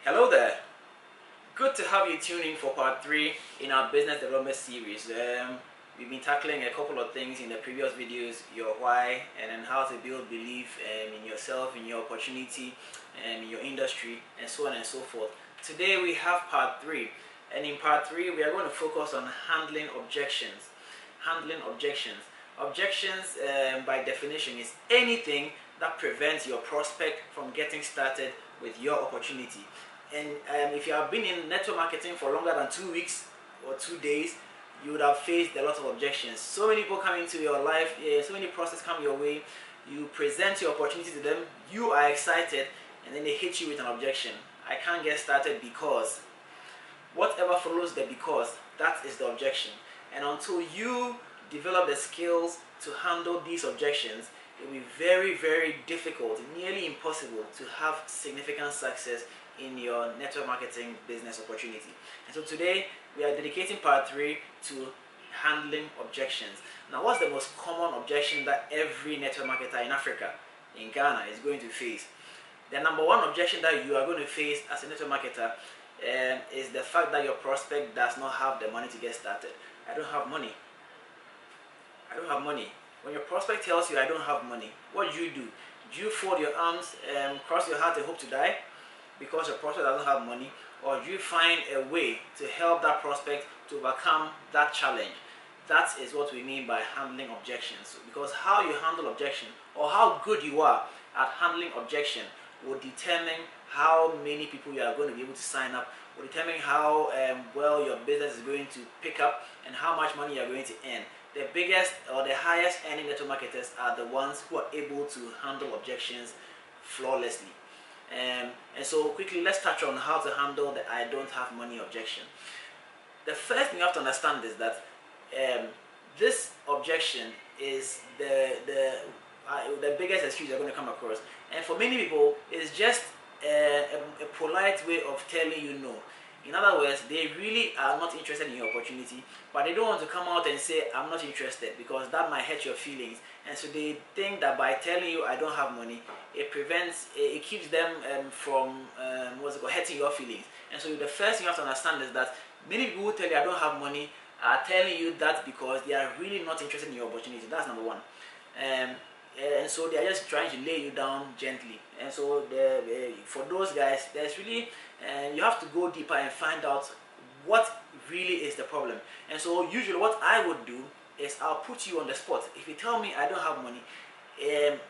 Hello there. Good to have you tune in for part 3 in our business development series. We've been tackling a couple of things in the previous videos, your why, and then how to build belief in yourself, in your opportunity, and in your industry, and so on and so forth. Today we have part 3, and in part 3 we are going to focus on handling objections. Handling objections. Objections, by definition, is anything that prevents your prospect from getting started with your opportunity. And if you have been in network marketing for longer than 2 weeks or 2 days, you would have faced a lot of objections. So many people come into your life, so many prospects come your way, you present your opportunity to them, you are excited, and then they hit you with an objection. I can't get started because. Whatever follows the because, that is the objection. And until you develop the skills to handle these objections, it will be very, very difficult, nearly impossible to have significant success in your network marketing business opportunity. And so today we are dedicating part 3 to handling objections. Now, what's the most common objection that every network marketer in Africa, in Ghana, is going to face? The number one objection that you are going to face as a network marketer is the fact that your prospect does not have the money to get started. I don't have money. I don't have money. When your prospect tells you I don't have money, what do? Do you fold your arms and cross your heart and hope to die because your prospect doesn't have money? Or do you find a way to help that prospect to overcome that challenge? That is what we mean by handling objections. Because how you handle objection, or how good you are at handling objection, will determine how many people you are going to be able to sign up, will determine how well your business is going to pick up, and how much money you are going to earn. The biggest or the highest earning network marketers are the ones who are able to handle objections flawlessly. And so quickly, let's touch on how to handle the I don't have money objection. The first thing you have to understand is that this objection is the biggest excuse you're going to come across. And for many people, it's just a polite way of telling you no. In other words, they really are not interested in your opportunity, but they don't want to come out and say, I'm not interested, because that might hurt your feelings. And so they think that by telling you I don't have money, it keeps them from hurting your feelings. And so the first thing you have to understand is that many people who tell you I don't have money are telling you that because they are really not interested in your opportunity. That's number one. And so they are just trying to lay you down gently. And so for those guys, there's really you have to go deeper and find out what really is the problem. And so usually what I would do is I'll put you on the spot. If you tell me I don't have money,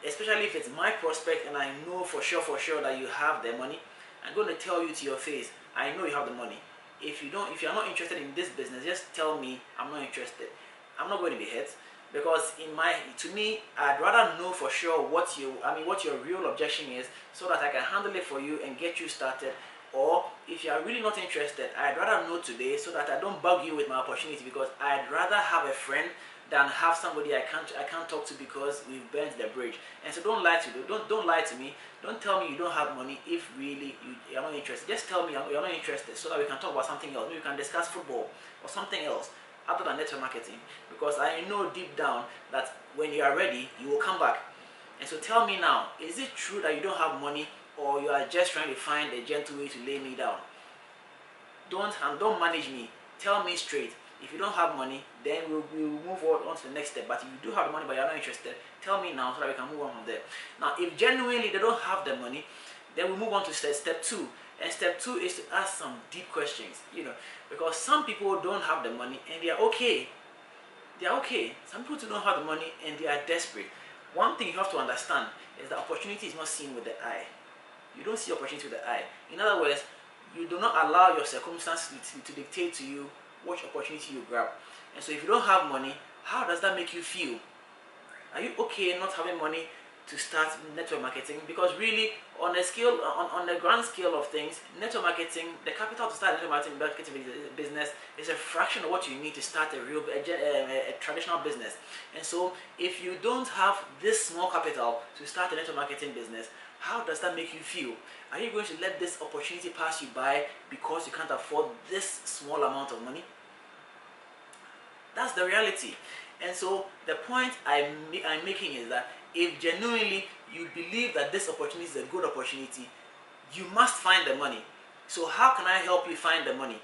especially if it's my prospect and I know for sure that you have the money, I'm going to tell you to your face, I know you have the money. If you're not interested in this business, just tell me I'm not interested. I'm not going to be hurt. Because to me, I'd rather know for sure what your real objection is, so that I can handle it for you and get you started. Or if you are really not interested, I'd rather know today so that I don't bug you with my opportunity, because I'd rather have a friend than have somebody I can't talk to because we've burnt the bridge. And so don't lie to me. Don't tell me you don't have money if really you're not interested. Just tell me you're not interested so that we can talk about something else. Maybe we can discuss football or something else other than network marketing, because I know deep down that when you are ready, you will come back. And so tell me now, is it true that you don't have money, or you are just trying to find a gentle way to lay me down? Don't manage me. Tell me straight. If you don't have money, then we'll move on to the next step. But if you do have the money but you're not interested, tell me now so that we can move on from there. Now, if genuinely they don't have the money, then we'll move on to step 2. And step 2 is to ask some deep questions, because some people don't have the money and they are okay. They are okay. Some people don't have the money and they are desperate. One thing you have to understand is that opportunity is not seen with the eye. You don't see opportunity with the eye. In other words, you do not allow your circumstances to dictate to you which opportunity you grab. And so if you don't have money, how does that make you feel? Are you okay not having money to start network marketing? Because really, on the grand scale of things, network marketing, the capital to start network marketing business is a fraction of what you need to start a traditional business. And so if you don't have this small capital to start a network marketing business, how does that make you feel? Are you going to let this opportunity pass you by because you can't afford this small amount of money? That's the reality. And so the point I'm making is that if genuinely you believe that this opportunity is a good opportunity, you must find the money. So how can I help you find the money?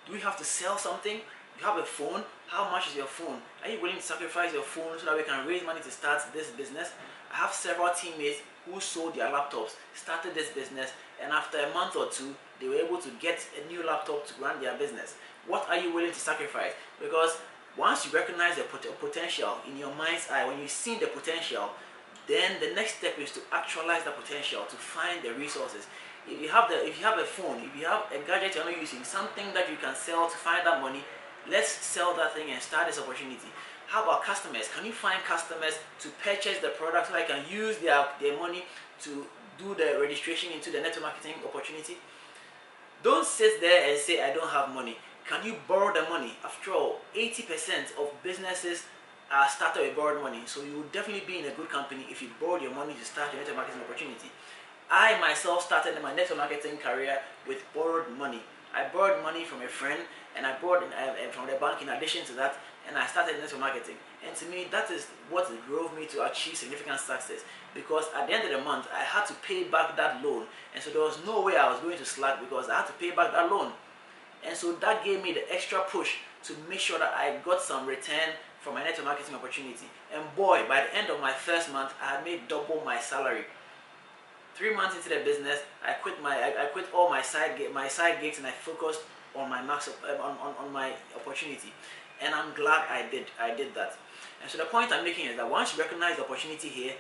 Do we have to sell something? You have a phone. How much is your phone? Are you willing to sacrifice your phone so that we can raise money to start this business? I have several teammates who sold their laptops, started this business, and after a month or two, they were able to get a new laptop to run their business. What are you willing to sacrifice? Because once you recognize the potential in your mind's eye, when you see the potential, then the next step is to actualize the potential, to find the resources. If you have a phone, if you have a gadget you're not using, something that you can sell to find that money, let's sell that thing and start this opportunity. How about customers? Can you find customers to purchase the product so I can use their money to do the registration into the network marketing opportunity? Don't sit there and say, I don't have money. Can you borrow the money? After all, 80% of businesses are started with borrowed money. So you will definitely be in a good company if you borrowed your money to start your network marketing opportunity. I myself started my network marketing career with borrowed money. I borrowed money from a friend, and I borrowed from the bank in addition to that, and I started network marketing. And to me, that is what drove me to achieve significant success, because at the end of the month, I had to pay back that loan, and so there was no way I was going to slack because I had to pay back that loan. And so that gave me the extra push to make sure that I got some return from my network marketing opportunity. And boy, by the end of my first month, I had made double my salary. 3 months into the business, I quit all my side gigs and I focused on my on my opportunity. And I'm glad I did that. And so the point I'm making is that once you recognize the opportunity here,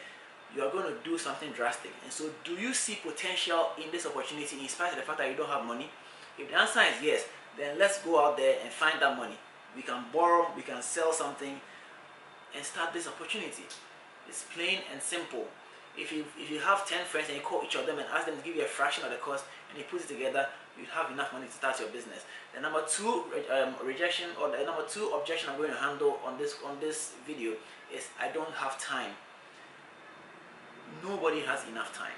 you are going to do something drastic. And so, do you see potential in this opportunity in spite of the fact that you don't have money? If the answer is yes, then let's go out there and find that money. We can borrow, we can sell something, and start this opportunity. It's plain and simple. If you have 10 friends and you call each of them and ask them to give you a fraction of the cost, and you put it together, you have enough money to start your business. The number two rejection, or the number two objection I'm going to handle on this video is I don't have time. Nobody has enough time.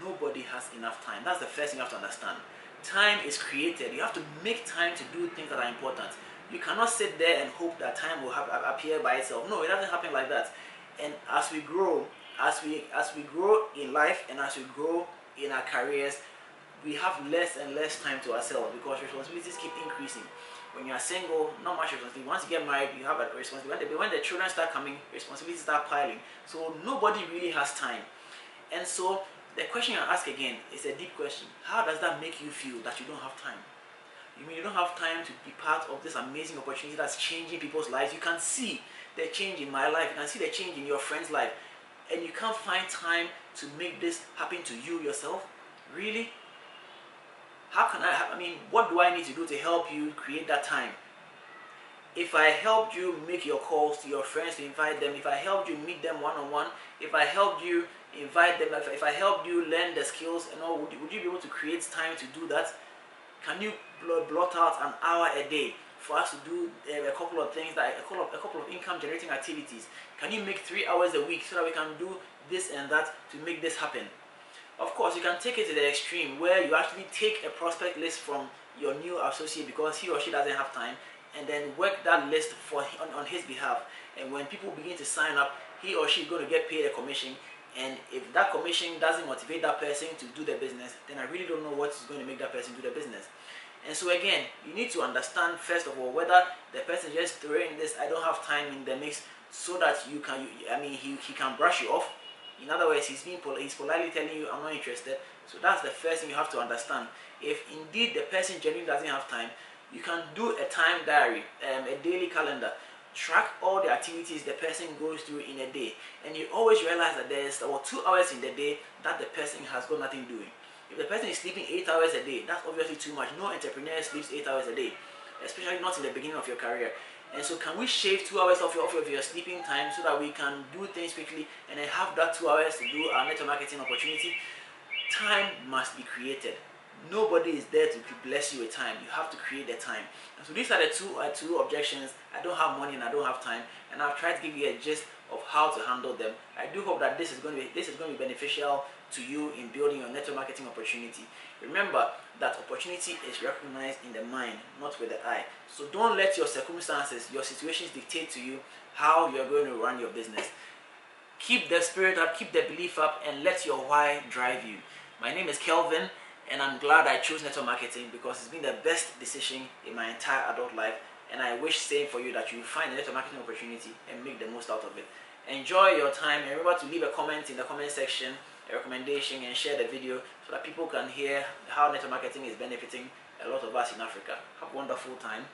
Nobody has enough time. That's the first thing you have to understand. Time is created. You have to make time to do things that are important. You cannot sit there and hope that time will appear by itself. No, it doesn't happen like that. And as we grow, as we grow in life and as we grow in our careers, we have less and less time to ourselves because responsibilities keep increasing. When you are single, not much responsibility. Once you get married, you have a responsibility. When the children start coming, responsibilities start piling. So nobody really has time. And so the question I ask again is a deep question. How does that make you feel that you don't have time? You mean you don't have time to be part of this amazing opportunity that's changing people's lives? You can see the change in my life. You can see the change in your friend's life. And you can't find time to make this happen to you yourself? Really? How can I mean, what do I need to do to help you create that time? If I helped you make your calls to your friends to invite them, if I helped you meet them one-on-one, if I helped you invite them, if I helped you learn the skills and all, would you be able to create time to do that? Can you blot out an hour a day for us to do a couple of things, like a couple of income generating activities? Can you make 3 hours a week so that we can do this and that to make this happen? Of course, you can take it to the extreme where you actually take a prospect list from your new associate because he or she doesn't have time, and then work that list on his behalf. And when people begin to sign up, he or she is going to get paid a commission. And if that commission doesn't motivate that person to do the business, then I really don't know what is going to make that person do the business. And so again, you need to understand first of all whether the person just throwing this "I don't have time" in the mix so that he can brush you off. In other words, he's politely telling you, "I'm not interested." So that's the first thing you have to understand. If indeed the person genuinely doesn't have time, you can do a time diary, a daily calendar. Track all the activities the person goes through in a day, and you always realize that there's about 2 hours in the day that the person has got nothing doing. If the person is sleeping 8 hours a day, that's obviously too much. No entrepreneur sleeps 8 hours a day, especially not in the beginning of your career. And so can we shave 2 hours off your sleeping time so that we can do things quickly and then have that 2 hours to do our network marketing opportunity? Time must be created. Nobody is there to bless you with time. You have to create the time. And so these are the two objections. I don't have money and I don't have time. And I've tried to give you a gist of how to handle them. I do hope that this is going to be beneficial to you in building your network marketing opportunity. Remember that opportunity is recognized in the mind, not with the eye. So don't let your circumstances, your situations dictate to you how you're going to run your business. Keep the spirit up, keep the belief up, and let your why drive you. My name is Kelvin, and I'm glad I chose network marketing because it's been the best decision in my entire adult life. And I wish same for you, that you find a network marketing opportunity and make the most out of it. Enjoy your time, and remember to leave a comment in the comment section, a recommendation, and share the video so that people can hear how network marketing is benefiting a lot of us in Africa. Have a wonderful time.